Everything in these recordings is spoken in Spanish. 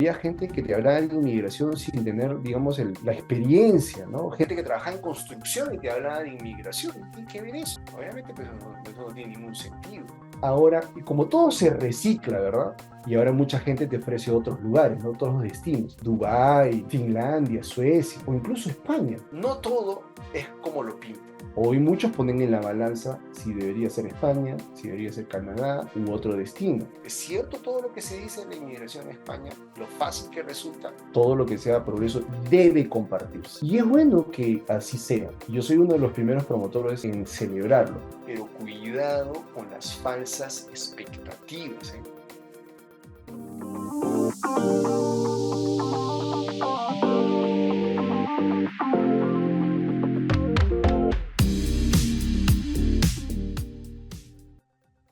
Había gente que te hablaba de inmigración sin tener, digamos, la experiencia, ¿no? Gente que trabajaba en construcción y te hablaba de inmigración. ¿Tiene que ver eso? Obviamente, pues eso no tiene ningún sentido. Ahora, y como todo se recicla, ¿verdad? Y ahora mucha gente te ofrece otros lugares, ¿no? Otros destinos. Dubái, Finlandia, Suecia o incluso España. No todo es como lo pintan. Hoy muchos ponen en la balanza si debería ser España, si debería ser Canadá u otro destino. ¿Es cierto todo lo que se dice de la inmigración a España? Lo fácil que resulta. Todo lo que sea progreso debe compartirse. Y es bueno que así sea. Yo soy uno de los primeros promotores en celebrarlo. Pero cuidado con las falsas expectativas, ¿eh?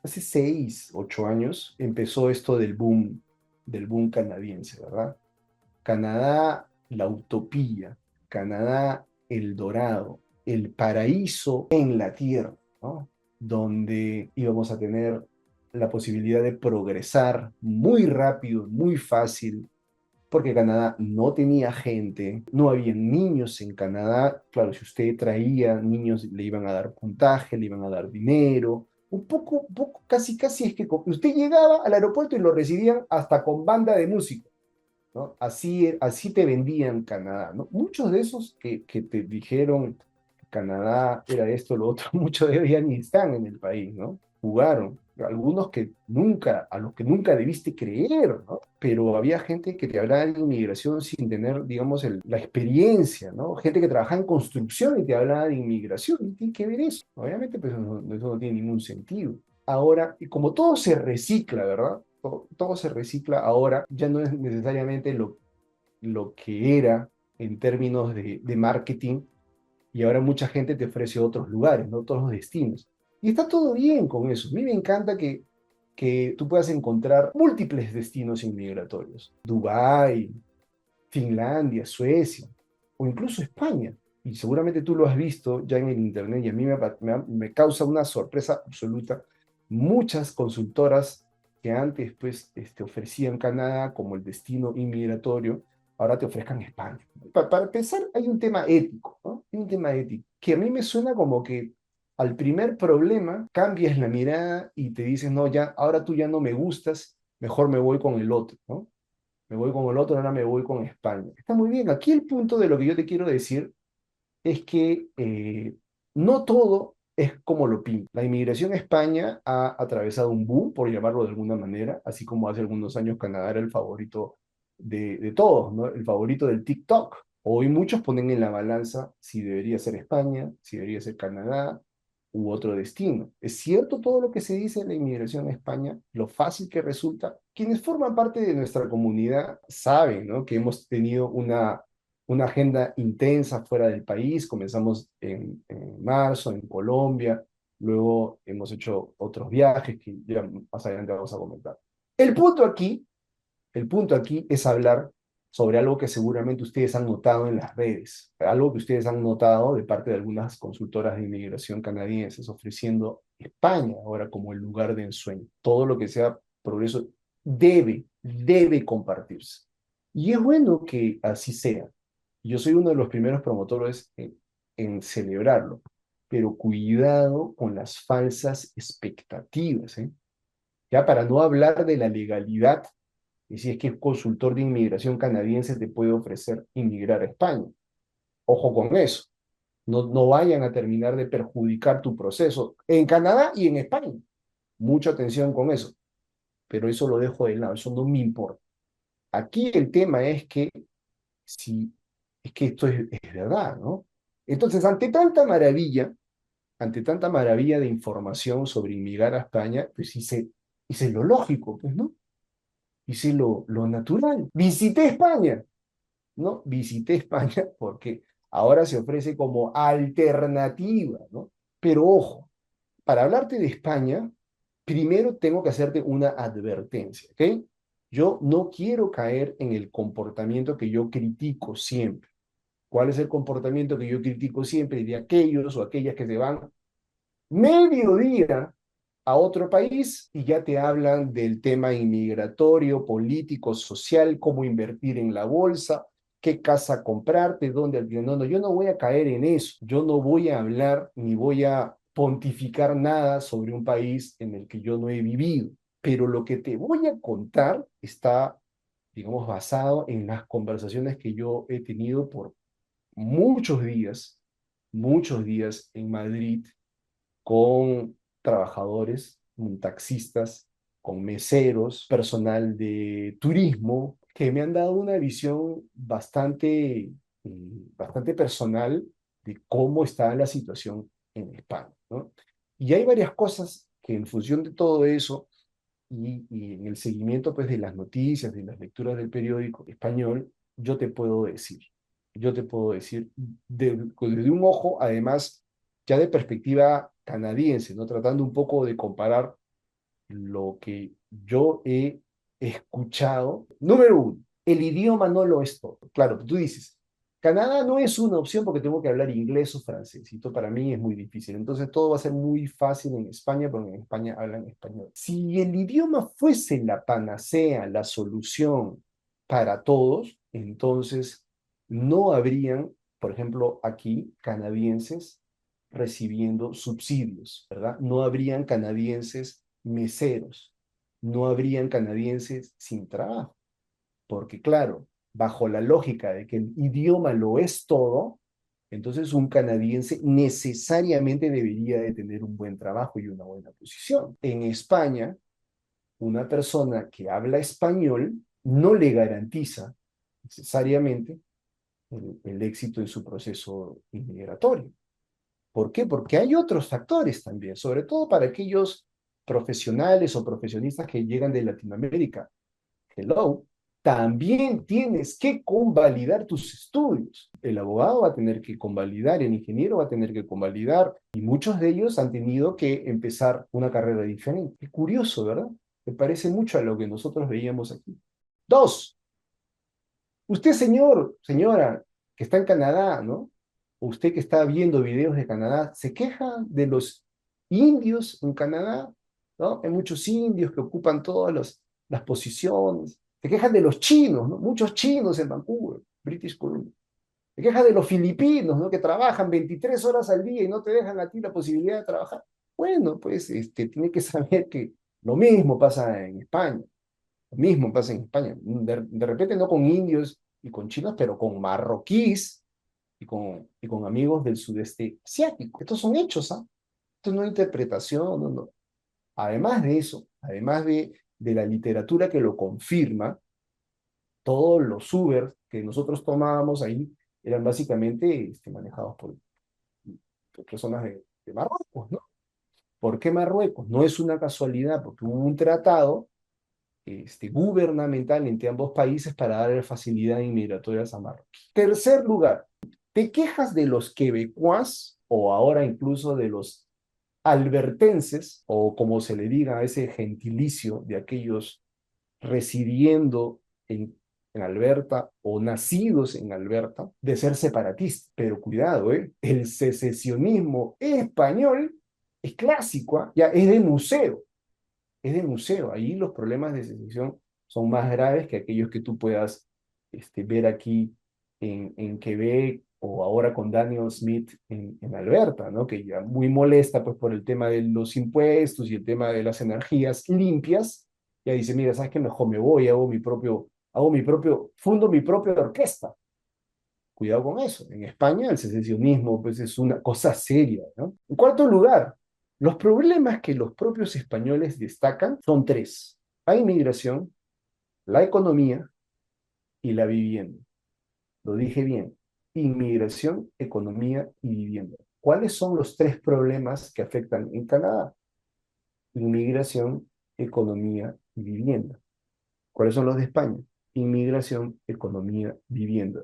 Hace 6, 8 años empezó esto del boom canadiense, ¿verdad? Canadá, la utopía, Canadá, el dorado, el paraíso en la tierra, ¿no? Donde íbamos a tener la posibilidad de progresar muy rápido, muy fácil, porque Canadá no tenía gente, no había niños en Canadá. Claro, si usted traía niños, le iban a dar puntaje, le iban a dar dinero. Un poco, casi, casi es que usted llegaba al aeropuerto y lo recibían hasta con banda de música, ¿no? Así te vendían Canadá, ¿no? Muchos de esos que te dijeron que Canadá era esto, lo otro, muchos de ellos ya ni están en el país, ¿no? Jugaron. Algunos que nunca, a los que nunca debiste creer, ¿no? Pero había gente que te hablaba de inmigración sin tener, digamos, la experiencia, ¿no? Gente que trabajaba en construcción y te hablaba de inmigración. ¿Y tiene que ver eso? Obviamente, pues eso no tiene ningún sentido. Ahora, y como todo se recicla, ¿verdad? Todo se recicla ahora, ya no es necesariamente lo que era en términos de marketing, y ahora mucha gente te ofrece otros lugares, ¿no? Otros destinos. Y está todo bien con eso. A mí me encanta que tú puedas encontrar múltiples destinos inmigratorios. Dubái, Finlandia, Suecia o incluso España. Y seguramente tú lo has visto ya en el internet y a mí me causa una sorpresa absoluta. Muchas consultoras que antes pues, ofrecían Canadá como el destino inmigratorio, ahora te ofrezcan España. Para empezar, hay un tema ético, ¿no? Hay un tema ético que a mí me suena como que al primer problema cambias la mirada y te dices, no, ya, ahora tú ya no me gustas, mejor me voy con el otro, ¿no? Me voy con el otro, ahora me voy con España. Está muy bien. Aquí el punto de lo que yo te quiero decir es que no todo es como lo pinta. La inmigración a España ha atravesado un boom, por llamarlo de alguna manera, así como hace algunos años Canadá era el favorito de todos, ¿no? El favorito del TikTok. Hoy muchos ponen en la balanza si debería ser España, si debería ser Canadá u otro destino. ¿Es cierto todo lo que se dice de la inmigración a España? Lo fácil que resulta. Quienes forman parte de nuestra comunidad saben, ¿no? Que hemos tenido una agenda intensa fuera del país. Comenzamos en marzo en Colombia, luego hemos hecho otros viajes que ya más adelante vamos a comentar. El punto aquí, el punto aquí es hablar sobre algo que seguramente ustedes han notado en las redes, algo que ustedes han notado de parte de algunas consultoras de inmigración canadienses ofreciendo España ahora como el lugar de ensueño. Todo lo que sea progreso debe compartirse. Y es bueno que así sea. Yo soy uno de los primeros promotores en celebrarlo, pero cuidado con las falsas expectativas, ¿eh? Ya para no hablar de la legalidad, y si es que el consultor de inmigración canadiense te puede ofrecer inmigrar a España. Ojo con eso. No vayan a terminar de perjudicar tu proceso en Canadá y en España. Mucha atención con eso, pero eso lo dejo de lado, eso no me importa. Aquí el tema es que si es que esto es verdad, ¿no? Entonces, ante tanta maravilla de información sobre inmigrar a España, pues hice lo lógico, pues, ¿no? Hice lo natural. Visité España, ¿no? Visité España porque ahora se ofrece como alternativa, ¿no? Pero ojo, para hablarte de España, primero tengo que hacerte una advertencia, ¿ok? Yo no quiero caer en el comportamiento que yo critico siempre. ¿Cuál es el comportamiento que yo critico siempre de aquellos o aquellas que se van mediodía a otro país y ya te hablan del tema inmigratorio, político, social, cómo invertir en la bolsa, qué casa comprarte, dónde alquilar. No, no, yo no voy a caer en eso. Yo no voy a hablar ni voy a pontificar nada sobre un país en el que yo no he vivido. Pero lo que te voy a contar está, digamos, basado en las conversaciones que yo he tenido por muchos días en Madrid con trabajadores, con taxistas, con meseros, personal de turismo, que me han dado una visión bastante personal de cómo está la situación en España, ¿no? Y hay varias cosas que en función de todo eso y en el seguimiento pues, de las noticias, de las lecturas del periódico español, yo te puedo decir, yo te puedo decir, desde un ojo, además, ya de perspectiva canadiense, ¿no? Tratando un poco de comparar lo que yo he escuchado. Número uno, el idioma no lo es todo. Claro, tú dices, Canadá no es una opción porque tengo que hablar inglés o francés, y esto para mí es muy difícil. Entonces todo va a ser muy fácil en España porque en España hablan español. Si el idioma fuese la panacea, la solución para todos, entonces no habrían, por ejemplo, aquí canadienses recibiendo subsidios, ¿verdad? No habrían canadienses meseros, no habrían canadienses sin trabajo, porque claro, bajo la lógica de que el idioma lo es todo, entonces un canadiense necesariamente debería de tener un buen trabajo y una buena posición. En España, una persona que habla español no le garantiza necesariamente el éxito en su proceso inmigratorio. ¿Por qué? Porque hay otros factores también, sobre todo para aquellos profesionales o profesionistas que llegan de Latinoamérica. Hello, también tienes que convalidar tus estudios. El abogado va a tener que convalidar, el ingeniero va a tener que convalidar, y muchos de ellos han tenido que empezar una carrera diferente. Qué curioso, ¿verdad? Me parece mucho a lo que nosotros veíamos aquí. Dos, usted, señor, señora, que está en Canadá, ¿no? O usted que está viendo videos de Canadá, se queja de los indios en Canadá, ¿no? Hay muchos indios que ocupan todas las posiciones. Se quejan de los chinos, ¿no? Muchos chinos en Vancouver, British Columbia. Se queja de los filipinos, ¿no? Que trabajan 23 horas al día y no te dejan a ti la posibilidad de trabajar. Bueno, pues tiene que saber que lo mismo pasa en España. Lo mismo pasa en España. De repente no con indios y con chinos, pero con marroquíes y con amigos del sudeste asiático. Estos son hechos, ¿ah? Esto no es interpretación, no, no. Además de eso, además de la literatura que lo confirma, todos los Uber que nosotros tomábamos ahí eran básicamente manejados por personas de Marruecos, ¿no? ¿Por qué Marruecos? No es una casualidad, porque hubo un tratado gubernamental entre ambos países para dar facilidad inmigratorias a Marruecos. Tercer lugar, te quejas de los quebecuas o ahora incluso de los albertenses, o como se le diga a ese gentilicio de aquellos residiendo en Alberta o nacidos en Alberta, de ser separatistas. Pero cuidado, el secesionismo español es clásico, ¿eh? Ya es de museo, es de museo. Ahí los problemas de secesión son más graves que aquellos que tú puedas ver aquí en Quebec o ahora con Daniel Smith en Alberta, ¿no? Que ya muy molesta pues por el tema de los impuestos y el tema de las energías limpias. Ya dice, mira, ¿sabes qué? Mejor me voy, fundo mi propia orquesta. Cuidado con eso. En España el secesionismo pues es una cosa seria, ¿no? En cuarto lugar, los problemas que los propios españoles destacan son tres: la inmigración, la economía y la vivienda. Lo dije bien. Inmigración, economía y vivienda. ¿Cuáles son los tres problemas que afectan en Canadá? Inmigración, economía y vivienda. ¿Cuáles son los de España? Inmigración, economía, vivienda.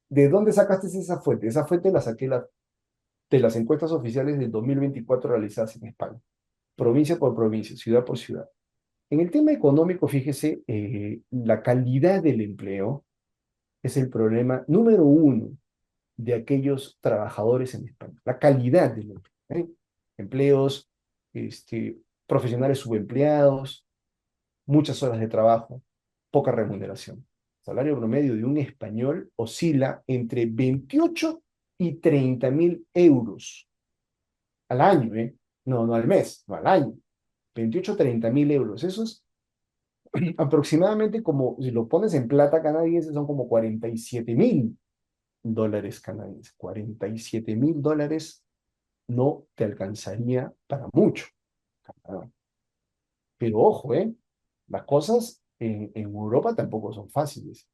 ¿De dónde sacaste esa fuente? Esa fuente la saqué de las encuestas oficiales del 2024 realizadas en España, provincia por provincia, ciudad por ciudad. En el tema económico, fíjese, la calidad del empleo es el problema número uno de aquellos trabajadores en España. La calidad del empleo, ¿eh? Empleos profesionales subempleados, muchas horas de trabajo, poca remuneración. El salario promedio de un español oscila entre 28 y 30.000 euros al año, ¿eh? No, no al mes, no al año. 28 30.000 euros. Eso es aproximadamente como, si lo pones en plata canadiense, son como 47.000 dólares canadienses. 47.000 dólares no te alcanzaría para mucho. Ah, pero ojo, las cosas en Europa tampoco son fáciles.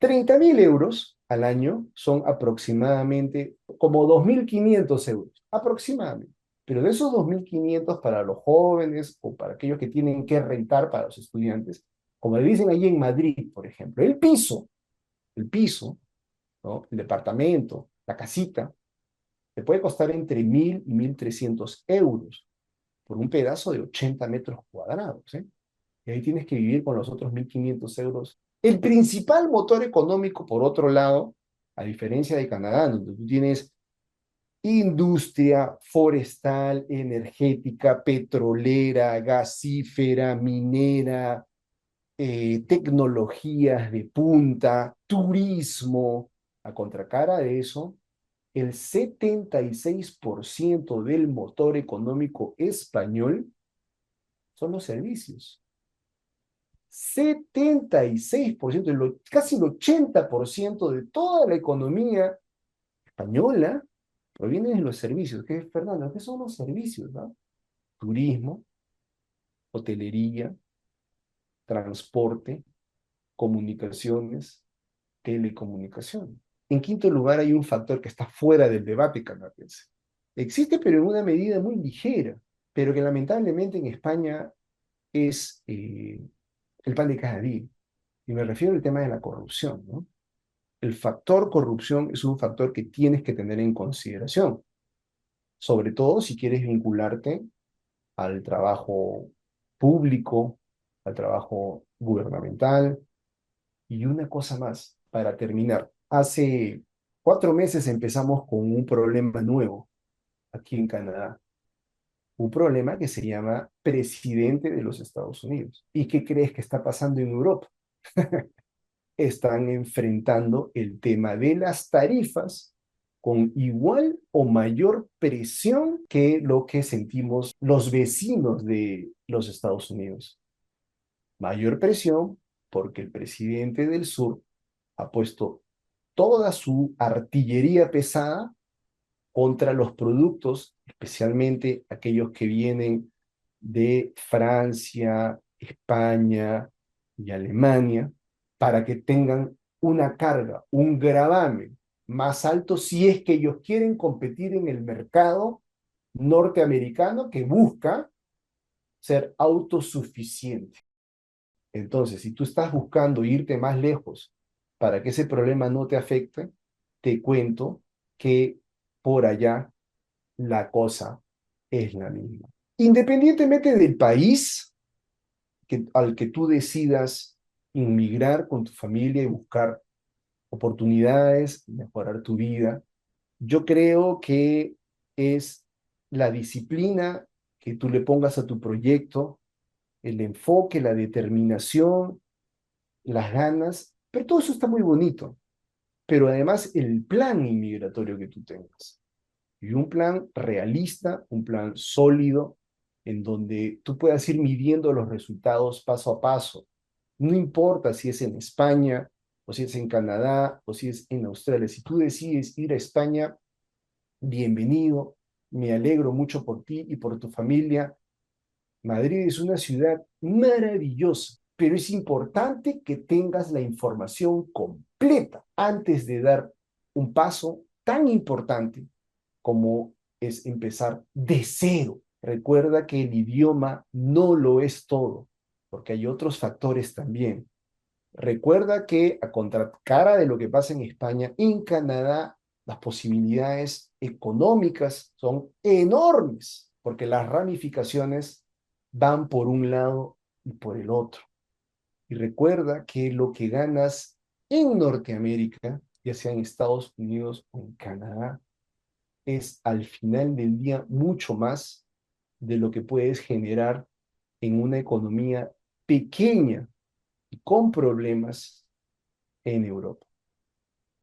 30.000 euros al año son aproximadamente como 2.500 euros, aproximadamente. Pero de esos 2.500 para los jóvenes o para aquellos que tienen que rentar para los estudiantes, como le dicen allí en Madrid, por ejemplo, el piso, ¿no? El departamento, la casita, te puede costar entre 1.000 y 1.300 euros por un pedazo de 80 metros cuadrados, ¿eh? Y ahí tienes que vivir con los otros 1.500 euros. El principal motor económico, por otro lado, a diferencia de Canadá, donde tú tienes industria forestal, energética, petrolera, gasífera, minera, tecnologías de punta, turismo. A contracara de eso, el 76% del motor económico español son los servicios. 76%, casi el 80% de toda la economía española proviene de los servicios. ¿Qué, Fernando? ¿Qué son los servicios, no? Turismo, hotelería, transporte, comunicaciones, telecomunicación. En quinto lugar, hay un factor que está fuera del debate canadiense. Existe, pero en una medida muy ligera, pero que lamentablemente en España es el pan de cada día. Y me refiero al tema de la corrupción, ¿no? El factor corrupción es un factor que tienes que tener en consideración, sobre todo si quieres vincularte al trabajo público, al trabajo gubernamental. Y una cosa más, para terminar. Hace 4 meses empezamos con un problema nuevo aquí en Canadá, un problema que se llama presidente de los Estados Unidos. ¿Y qué crees que está pasando en Europa? Están enfrentando el tema de las tarifas con igual o mayor presión que lo que sentimos los vecinos de los Estados Unidos. Mayor presión porque el presidente del sur ha puesto toda su artillería pesada contra los productos, especialmente aquellos que vienen de Francia, España y Alemania, para que tengan una carga, un gravamen más alto si es que ellos quieren competir en el mercado norteamericano que busca ser autosuficiente. Entonces, si tú estás buscando irte más lejos para que ese problema no te afecte, te cuento que por allá la cosa es la misma. Independientemente del país al que tú decidas inmigrar con tu familia y buscar oportunidades, mejorar tu vida, yo creo que es la disciplina que tú le pongas a tu proyecto, el enfoque, la determinación, las ganas, pero todo eso está muy bonito. Pero además el plan inmigratorio que tú tengas. Y un plan realista, un plan sólido, en donde tú puedas ir midiendo los resultados paso a paso. No importa si es en España, o si es en Canadá, o si es en Australia. Si tú decides ir a España, bienvenido. Me alegro mucho por ti y por tu familia. Madrid es una ciudad maravillosa, pero es importante que tengas la información completa antes de dar un paso tan importante como es empezar de cero. Recuerda que el idioma no lo es todo, porque hay otros factores también. Recuerda que a contracara de lo que pasa en España, en Canadá las posibilidades económicas son enormes, porque las ramificaciones van por un lado y por el otro. Y recuerda que lo que ganas en Norteamérica, ya sea en Estados Unidos o en Canadá, es al final del día mucho más de lo que puedes generar en una economía pequeña y con problemas en Europa.